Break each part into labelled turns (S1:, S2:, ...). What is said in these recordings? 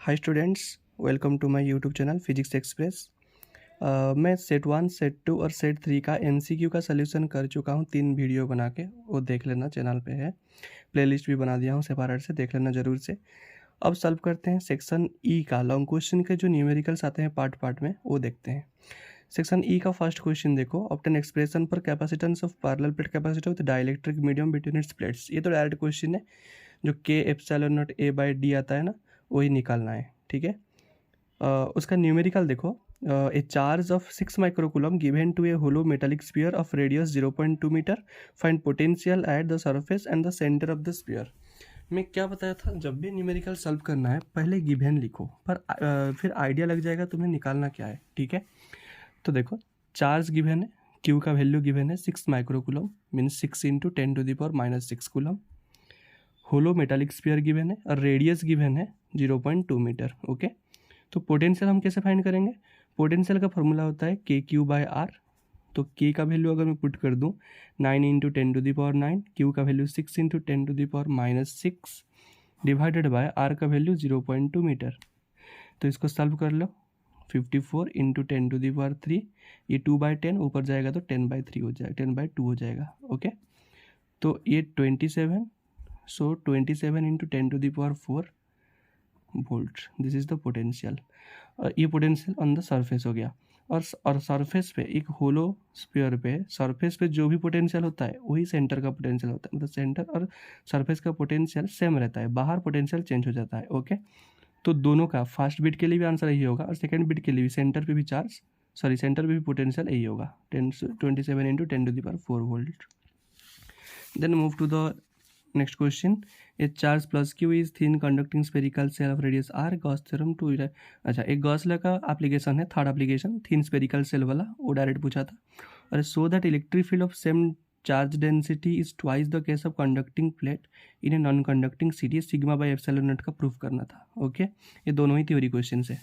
S1: Hi students, welcome to my YouTube channel physics express. मैं set 1, set 2 और set 3 का MCQ का solution कर चुका हूँ 3 वीडियो बना के। वो देख लेना, चैनल पे है। प्लेलिस्ट भी बना दिया हूँ सेपरेट से, देख लेना ज़रूर से। अब सॉल्व करते हैं सेक्शन ई का लॉन्ग क्वेश्चन के जो न्यूमेरिकल्स आते हैं पार्ट पार्ट में, वो देखते हैं। सेक्शन ई का फर्स्ट क्वेश्चन देखो, obtain expression for capacitance of parallel plate capacitor with dielectric medium between its plates. ये तो डायरेक्ट क्वेश्चन है, जो के epsilon not a by D आता है ना, वही निकालना है। ठीक है, उसका न्यूमेरिकल देखो। A charge of 6 microcoulomb given to a hollow metallic sphere of radius 0.2 metre, find potential at the surface and the centre of the sphere. मैं क्या बताया था, जब भी न्यूमेरिकल सॉल्व करना है पहले गिवन लिखो, पर फिर आइडिया लग जाएगा तुम्हें निकालना क्या है। ठीक है, तो देखो चार्ज गिवन है, क्यू का वैल्यू गिवन है 6 माइक्रोकूलम, मीन्स 6 इंटू 10⁻⁻6 कूलम। होलो मेटालिक स्फीयर गिवन है और रेडियस गिवन है 0.2 मीटर। ओके, तो पोटेंशियल हम कैसे फाइंड करेंगे? पोटेंशियल का फॉर्मूला होता है के क्यू बाय आर। तो के का वैल्यू अगर मैं पुट कर दूं 9 इंटू 10⁻9, क्यू का value 6 into 10⁻⁻6 divided by R का वैल्यू 0.2 मीटर। तो इसको सॉल्व कर लो, 54 इंटू 10⁻3, ये 2/10 ऊपर जाएगा तो 10/3 हो जाएगा, 10/2 हो जाएगा। ओके, तो ये 27, सो 27 into 10⁻4 volt, this is the potential. ये पोटेंशियल ऑन द सरफेस हो गया। और सरफेस पे एक होलो स्फीयर पे सरफेस पे जो भी पोटेंशियल होता है वही सेंटर का पोटेंशियल होता है, मतलब सेंटर और सरफेस का पोटेंशियल सेम रहता है, बाहर पोटेंशियल चेंज हो जाता है। ओके, तो दोनों का फर्स्ट बिट के लिए भी आंसर यही होगा और सेकंड बिट के लिए भी सेंटर पे भी सेंटर पे भी पोटेंशियल यही होगा, 27 into 10⁻4 volt. Then move to the next question. A charge plus Q is thin conducting spherical shell of radius R, Gauss theorem two. अच्छा, एक गॉस लॉ का एप्लीकेशन है, third application, thin spherical shell वाला, वो direct पूछा था। और so that electric field of same charge density is twice the case of conducting plate in a non conducting series, sigma by epsilon not का proof करना था। Okay, ये दोनों ही थ्योरी क्वेश्चन है।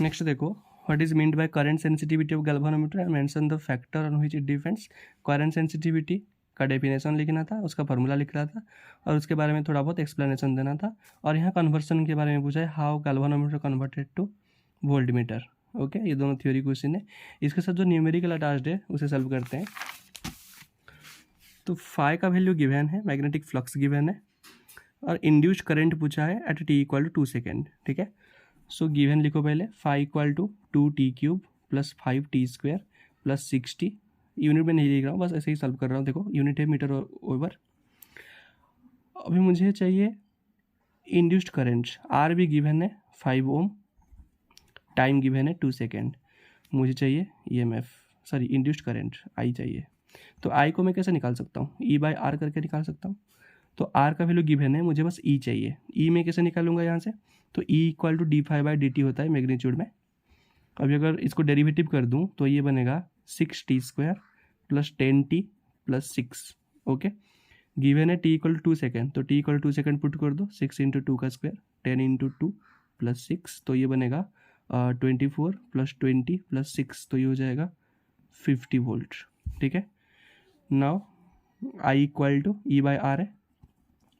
S1: नेक्स्ट देखो, what is meant by current sensitivity of galvanometer and mention the factor on which it depends. Current sensitivity का definition लिखना था, उसका फॉर्मूला लिख रहा था और उसके बारे में थोड़ा बहुत एक्सप्लेनेशन देना था। और यहाँ कन्वर्सन के बारे में पूछा है, how galvanometer converted two volt meter. Okay, ये दोनों थ्योरी क्वेश्चन है। इसके साथ जो न्यूमेरिकल अटैच्ड है उसे सॉल्व करते हैं। तो फाई का वैल्यू गिवन है, मैग्नेटिक फ्लक्स गिवन है और इंड्यूस्ड करंट पूछा है at T equal to 2 second. ठीक है, सो गिवन लिखो पहले, phi equal to 2t³ plus 5t² plus 60। Unit में नहीं लिख रहा हूँ, बस ऐसे ही सॉल्व कर रहा हूँ। देखो यूनिट है मीटर ओवर। अभी मुझे चाहिए इंड्यूस्ड करंट, आर भी गिवन है 5 ओम, टाइम गिवन है 2 सेकेंड। मुझे चाहिए इंड्यूस्ड करंट आई चाहिए। तो आई को मैं कैसे निकाल सकता हूँ? ई बाय आर करके निकाल सकता हूँ। तो आर का वैल्यू गिवन है, मुझे बस ई चाहिए। ई में कैसे निकालूंगा यहाँ से? तो ई इक्वल टू d∅/dt होता है मैग्नीट्यूड में। अभी अगर इसको डेरिवेटिव कर दूँ तो ये बनेगा 6t² plus 10t plus 6। Okay, given है t इक्वल टू 2 सेकेंड, तो t equal to 2 second put कर दो, 6 इंटू 2 का स्क्वायर, 10 इंटू 2 प्लस 6, तो ये बनेगा 24 प्लस 20 प्लस 6, तो ये हो जाएगा 50 वोल्ट। ठीक है, now I equal to E by R है,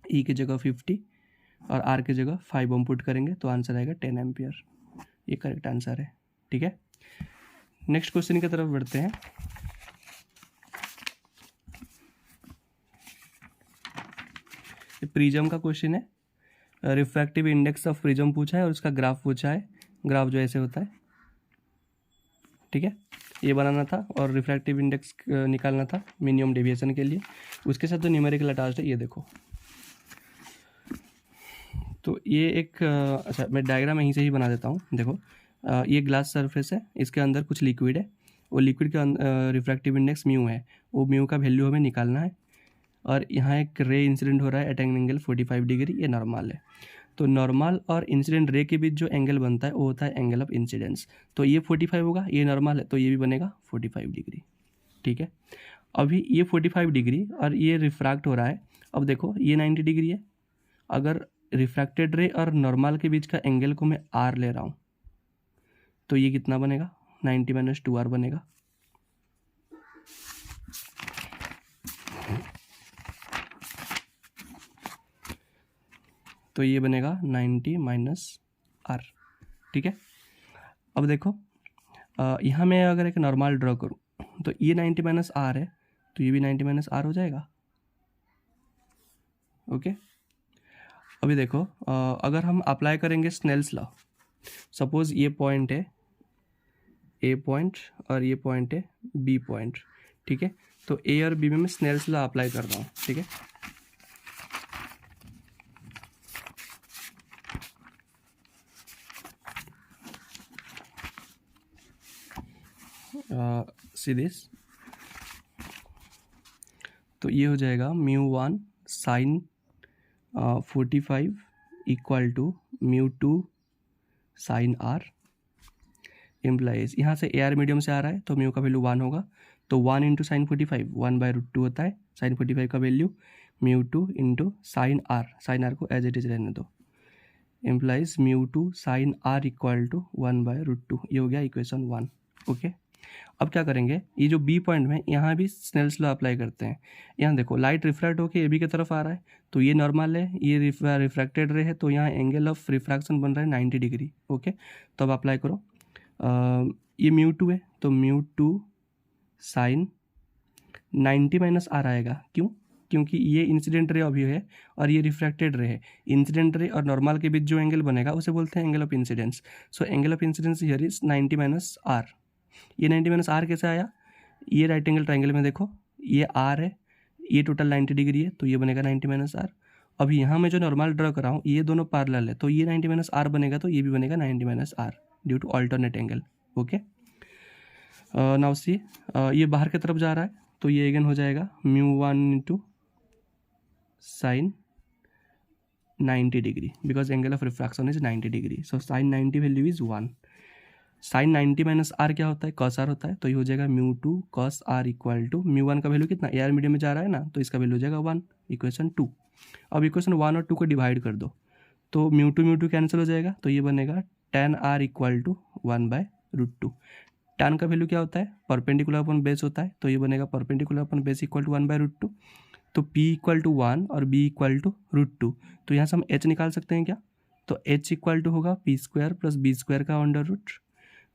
S1: ई की जगह 50 और आर की जगह 5 ओम पुट करेंगे तो आंसर आएगा 10 एम्पियर। ये करेक्ट आंसर है। ठीक है, नेक्स्ट क्वेश्चन की तरफ बढ़ते हैं। प्रिज्म का क्वेश्चन है, रिफ्रैक्टिव इंडेक्स ऑफ प्रिज्म पूछा है और उसका ग्राफ पूछा है। ग्राफ जो ऐसे होता है, ठीक है, ये बनाना था और रिफ्रैक्टिव इंडेक्स निकालना था मिनिमम डेविएशन के लिए। उसके साथ जो न्यूमेरिकल अटैच्ड है ये देखो। तो ये एक अच्छा, मैं डायग्राम यहीं से ही बना देता हूँ। देखो ये ग्लास सरफेस है, इसके अंदर कुछ लिक्विड है, वो लिक्विड का रिफ्रैक्टिव इंडेक्स म्यू है, वो म्यू का वैल्यू हमें निकालना है। और यहाँ एक रे इंसिडेंट हो रहा है एट एन एंगल 45 डिग्री, ये नॉर्मल है। तो नॉर्मल और इंसिडेंट रे के बीच जो एंगल बनता है वो होता है एंगल ऑफ इंसिडेंस। तो ये 45 होगा, ये नॉर्मल है तो ये भी बनेगा 45 डिग्री। ठीक है, अभी ये 45 डिग्री और ये रिफ्रैक्ट हो रहा है। अब देखो ये 90 डिग्री है, अगर रिफ्रैक्टेड रे और नॉर्मल के बीच का एंगल को मैं आर ले रहा हूँ तो ये कितना बनेगा? 90 - 2r बनेगा। तो ये बनेगा 90 माइनस आर। ठीक है, अब देखो यहाँ मैं अगर एक नॉर्मल ड्रॉ करूँ तो ये 90 माइनस आर है, तो ये भी 90 माइनस आर हो जाएगा। ओके, अभी देखो अगर हम अप्लाई करेंगे स्नेल्स लॉ, सपोज ये पॉइंट है ए पॉइंट और ये पॉइंट है बी पॉइंट। ठीक है, तो ए और बी में मैं स्नेल्स लॉ अप्लाई कर रहा हूँ। ठीक है, सी दिस, तो ये हो जाएगा μ1 sine 45 equal to μ2 sine r implies, यहाँ से ए आर मीडियम से आ रहा है तो म्यू का वैल्यू 1 होगा, तो 1 इंटू साइन 45 1/√2 होता है। साइन 45 का वैल्यू μ2 इंटू साइन आर को एज इट इज रहने दो, implies μ2 sine r equal to 1/√2। ये हो गया इक्वेशन 1। ओके, अब क्या करेंगे, ये जो बी पॉइंट में यहाँ भी स्नेल्स लॉ अप्लाई करते हैं। यहाँ देखो लाइट रिफ्रैक्ट होकर ए बी की तरफ आ रहा है, तो ये नॉर्मल है, ये रिफ्रैक्टेड रे है, तो यहाँ एंगल ऑफ रिफ्रैक्शन बन रहा है 90 डिग्री। ओके, तो अब अप्लाई करो, ये μ2 है, तो μ2 साइन 90 माइनस आर आएगा। क्यों? क्योंकि ये इंसिडेंट रे अभी है और ये रिफ्रैक्टेड रे है। इंसिडेंट रे और नॉर्मल के बीच जो एंगल बनेगा उसे बोलते हैं angle of incidence. So angle of incidence here is 90 minus R. ये 90 माइनस आर कैसे आया? ये राइट एंगल ट्राइंगल में देखो, ये आर है, ये टोटल 90 डिग्री है, तो ये बनेगा 90 माइनस आर। अब यहाँ मैं जो नॉर्मल ड्रॉ कर रहा हूँ ये दोनों पैरेलल है, तो ये 90 माइनस आर बनेगा, तो ये भी बनेगा 90 minus R due to alternate angle. Okay, now see, ये बाहर की तरफ जा रहा है, तो ये अगेन हो जाएगा μ1 into sine 90 degree, because angle of refraction is 90 degree. So sine 90 value is 1। Sine 90 minus r क्या होता है? कॉस आर होता है, तो ये हो जाएगा μ2 कॉस आर इक्वल टू μ1 का वैल्यू कितना, ए आर मीडियम में जा रहा है ना, तो इसका वैल्यू हो जाएगा 1, इक्वेशन 2। अब इक्वेशन 1 और 2 को डिवाइड कर दो, तो μ2 कैंसिल हो जाएगा, तो ये बनेगा tan r equal to 1/√2। tan का वैल्यू क्या होता है? परपेंडिकुलर अपन बेस होता है, तो ये बनेगा perpendicular upon base equal to 1/√2। तो p इक्वल टू 1 और b इक्वल टू √2, तो यहाँ से हम h निकाल सकते हैं क्या? तो h इक्वल टू होगा p² प्लस b² का अंडर रूट,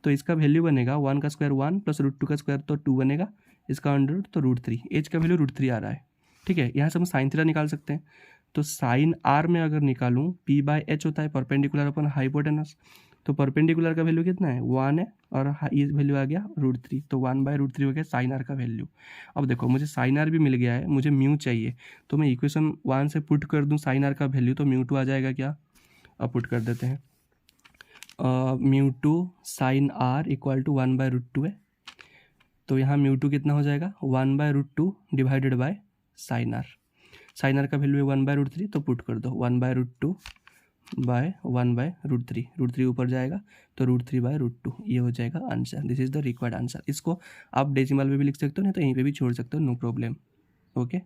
S1: तो इसका वैल्यू बनेगा 1 का स्क्वायर 1 प्लस √2 का स्क्वायर तो 2 बनेगा, इसका अंडर रूट तो √3। h का वैल्यू √3 आ रहा है। ठीक है, यहाँ से हम साइन थीटा निकाल सकते हैं, तो साइन आर में अगर निकालूं p/h होता है परपेंडिकुलर अपन हाइपोटेनस, तो परपेंडिकुलर का वैल्यू कितना है? 1 है, और ये वैल्यू आ गया √3, तो 1/√3 हो गया साइन आर का वैल्यू। अब देखो मुझे साइन आर भी मिल गया है, मुझे म्यू चाहिए, तो मैं इक्वेशन 1 से पुट कर दूं साइन आर का वैल्यू, तो μ2 आ जाएगा क्या? अब पुट कर देते हैं, μ2 साइन आर इक्वल टू 1/√2 है, तो यहाँ μ2 कितना हो जाएगा? 1/√2 divided by sine R. Sine R का वैल्यू है 1/√3, तो पुट कर दो 1/√2 बाय 1/√3, √3 ऊपर जाएगा तो √3/√2, ये हो जाएगा answer. This is the required answer. इसको आप डेसिमल में भी लिख सकते हो, नहीं तो यहीं पे भी छोड़ सकते हो, no problem. Okay,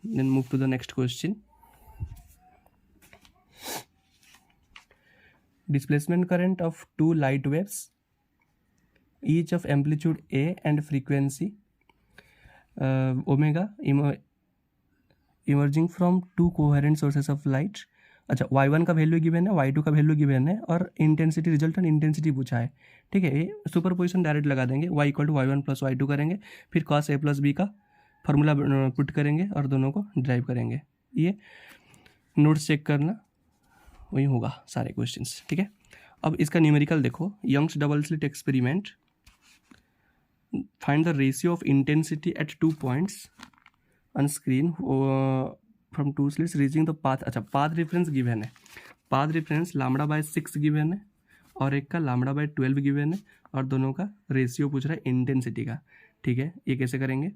S1: then move to the next question. Displacement current of 2 light waves each of amplitude a and frequency omega emerging from 2 coherent sources of light। अच्छा, y1 का वैल्यू गिवन है, y2 का value given है, और intensity resultant intensity पूछा है। ठीक है, ये सुपर पोजिशन डायरेक्ट लगा देंगे, y equal to y1 plus y2 करेंगे, फिर cos a प्लस b का फार्मूला पुट करेंगे और दोनों को ड्राइव करेंगे। ये नोट्स चेक करना, वही होगा सारे क्वेश्चंस। ठीक है, अब इसका न्यूमेरिकल देखो, Young's double slit experiment, find the ratio of intensity at 2 points on screen from 2 slits reaching the path. अच्छा, पाथ रेफरेंस गिवन है, पाथ रेफरेंस λ/6 गिवन है और एक का λ/12 गिवन है, और दोनों का रेशियो पूछ रहा है इंटेंसिटी का। ठीक है, ये कैसे करेंगे?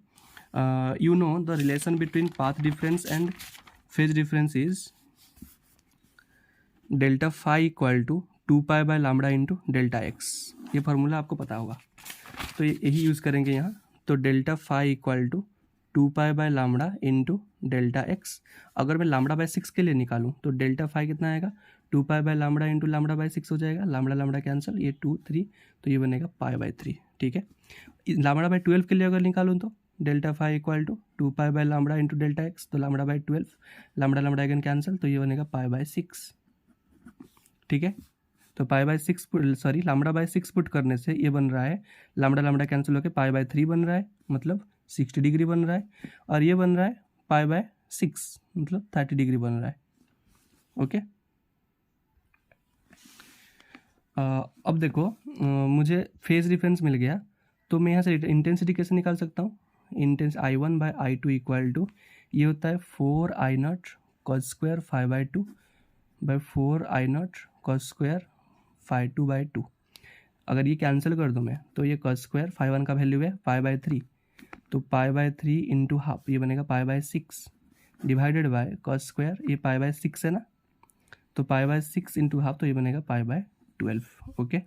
S1: You know the relation between path difference and phase difference is delta phi equal to 2π/λ into delta x. ये फार्मूला आपको पता होगा, तो यही यूज़ करेंगे यहाँ। तो delta phi equal to 2π/λ into delta x. अगर मैं λ/6 के लिए निकालूँ तो डेल्टा फाई कितना आएगा? 2π/λ इंटू λ/6 हो जाएगा, λ कैंसिल, ये 2 3, तो ये बनेगा π/3। ठीक है, λ/12 के लिए अगर निकालूँ तो delta phi equal to 2 pi by lambda into delta x, तो lambda by 12, lambda lambda again cancel, तो ये बनेगा पाई बाय 6। ठीक है, तो pi by 6 sorry lambda by 6 put करने से ये बन रहा है, लैम्बडा लैम्बडा कैंसिल होकर पाई बाय 3 बन रहा है, मतलब 60 डिग्री बन रहा है, और ये बन रहा है पाई बाय 6 मतलब 30 डिग्री बन रहा है। ओके, अब देखो मुझे फेज डिफरेंस मिल गया, तो मैं यहाँ से इंटेंसिटी कैसे निकाल सकता हूँ? Intense I1 bye I2 equal to ये होता है 4I0 cos square 5/2 by 4I0 cos square 5/2। अगर ये कैंसिल कर दूँ मैं तो ये cos स्क्वायर 5/1 का वैल्यू है पाई/3, तो पाई/3 इंटू हाफ ये बनेगा पाई/6 डिवाइडेड बाय cos स्क्वायर, ये पाई/6 है ना, तो पाई/6 इंटू हाफ, तो ये बनेगा पाई/12। ओके,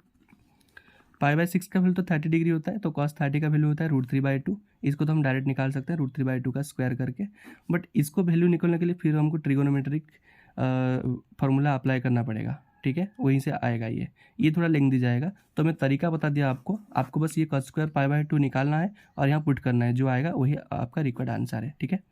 S1: पाई/6 का वैल्यू तो 30 डिग्री होता है, तो cos 30 का वैल्यू होता है √3/2। इसको तो हम डायरेक्ट निकाल सकते हैं √3/2 का स्क्वायर करके, बट इसको वैल्यू निकालने के लिए फिर हमको ट्रिगोनोमेट्रिक फार्मूला अप्लाई करना पड़ेगा। ठीक है, वहीं से आएगा ये थोड़ा लेंथी जाएगा, तो मैं तरीका बता दिया आपको बस ये cos स्क्वायर पाई/2 निकालना है और यहाँ पुट करना है, जो आएगा वही आपका रिक्वायर्ड आंसर है। ठीक है,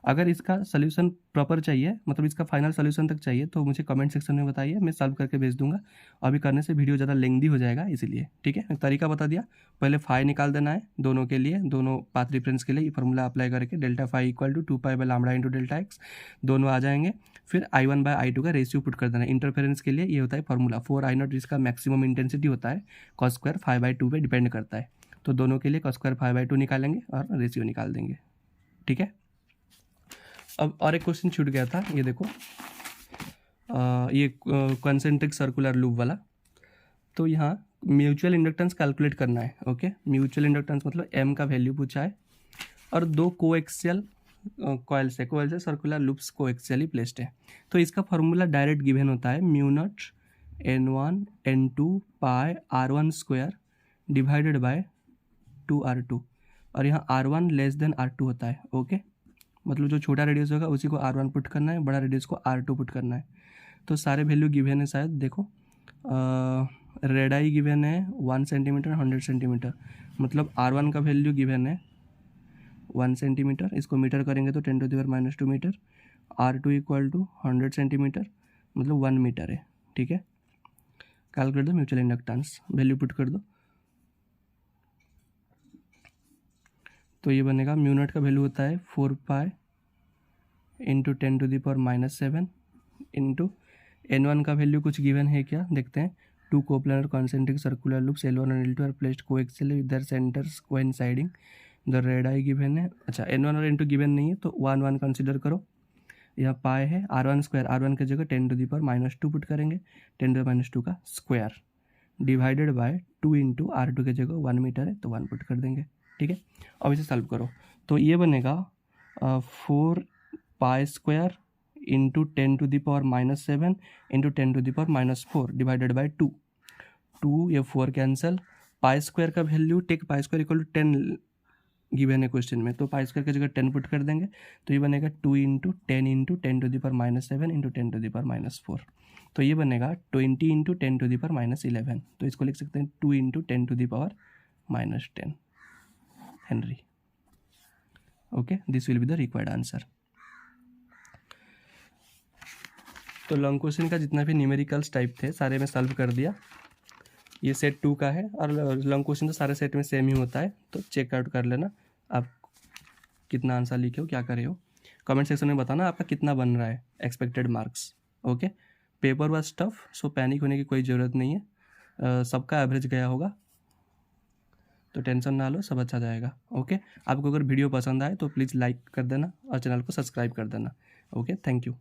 S1: अगर इसका सोल्यूशन प्रॉपर चाहिए, मतलब इसका फाइनल सोल्यूशन तक चाहिए, तो मुझे कमेंट सेक्शन में बताइए, मैं सॉल्व करके भेज दूंगा। अभी करने से वीडियो ज़्यादा लेंदी हो जाएगा इसीलिए। ठीक है, तरीका बता दिया, पहले फाई निकाल देना है दोनों के लिए, दोनों पाथ डिफरेंस के लिए ये फार्मूला अप्लाई करके delta phi equal to 2 pi by lambda into delta X, दोनों आ जाएंगे। फिर I1 बाय I2 का रेशियो पुट कर देना है। इंटरफेरेंस के लिए ये होता है फार्मूला 4I0, जिसका मैक्सिमम इंटेंसिटी होता है cos स्क्वायर 5/2 पे डिपेंड करता है, तो दोनों के लिए cos स्क्वायर 5/2 निकालेंगे और रेशियो निकाल देंगे। ठीक है, अब और एक क्वेश्चन छूट गया था, ये देखो ये कंसेंट्रिक सर्कुलर लूप वाला, तो यहाँ म्यूचुअल इंडक्टेंस कैलकुलेट करना है। ओके, म्यूचुअल इंडक्टेंस मतलब M का वैल्यू पूछा है, और दो कोएक्सियल कॉइल से सर्कुलर लूप्स कोएक्सियली प्लेस्ड है, तो इसका फार्मूला डायरेक्ट गिवन होता है μ0 N1 N2 pi R1 square divided by 2R2, और यहाँ R1 लेस देन R2 होता है। ओके, मतलब जो छोटा रेडियस होगा उसी को R1 पुट करना है, बड़ा रेडियस को R2 पुट करना है। तो सारे वैल्यू गिवन है शायद, देखो रेड आई गिवन है 1 सेंटीमीटर 100 सेंटीमीटर, मतलब R1 का वैल्यू गिवन है 1 सेंटीमीटर, इसको मीटर करेंगे तो 10⁻² metre, R2 equal to 100 centimetre मतलब 1 मीटर है। ठीक है, कैलकुलेट दो म्यूचुअल इंडक्टेंस, वैल्यू पुट कर दो, तो ये बनेगा μ0 का वैल्यू होता है 4 पाई इंटू 10⁻⁻7 इंटू N1 का वैल्यू कुछ गिवन है क्या, देखते हैं। 2 coplanar concentric circular loops L1 और L2 are placed coaxially with their centres coinciding, the radii given है। अच्छा, N1 और N2 गिवन नहीं है, तो 1 कंसिडर करो। यहाँ पाए है R1 स्क्वायर, R1 की जगह 10⁻⁻2 पुट करेंगे, 10⁻2 का square divided by 2 into R2 की जगह 1 मीटर है तो 1 पुट कर देंगे। ठीक है, अब इसे सॉल्व करो, तो ये बनेगा 4 pi square into 10⁻⁻7 into 10⁻⁻4 divided by 2 ये 4 कैंसल, पाई स्क्वायर का value take pi square equal to 10 given है क्वेश्चन में, तो पाई स्क्वायर की जगह 10 पुट कर देंगे, तो ये बनेगा 2 इंटू 10 इंटू 10⁻⁻7 इंटू 10⁻⁻4, तो ये बनेगा 20 इंटू 10⁻11, तो इसको लिख सकते हैं 2 into 10⁻10 Henry. Okay, this will be the required answer. तो लॉन्ग क्वेश्चन का जितना भी न्यूमेरिकल्स टाइप थे सारे में सॉल्व कर दिया। ये सेट 2 का है, और लॉन्ग क्वेश्चन तो सारे सेट में सेम ही होता है, तो चेकआउट कर लेना आप कितना आंसर लिखे हो, क्या करे हो। कमेंट सेक्शन में बताना आपका कितना बन रहा है expected marks. Okay, paper was tough, so panic होने की कोई ज़रूरत नहीं है, सबका एवरेज गया होगा, तो टेंशन ना लो, सब अच्छा जाएगा। ओके, आपको अगर वीडियो पसंद आए तो प्लीज़ लाइक कर देना और चैनल को सब्सक्राइब कर देना। Okay, thank you.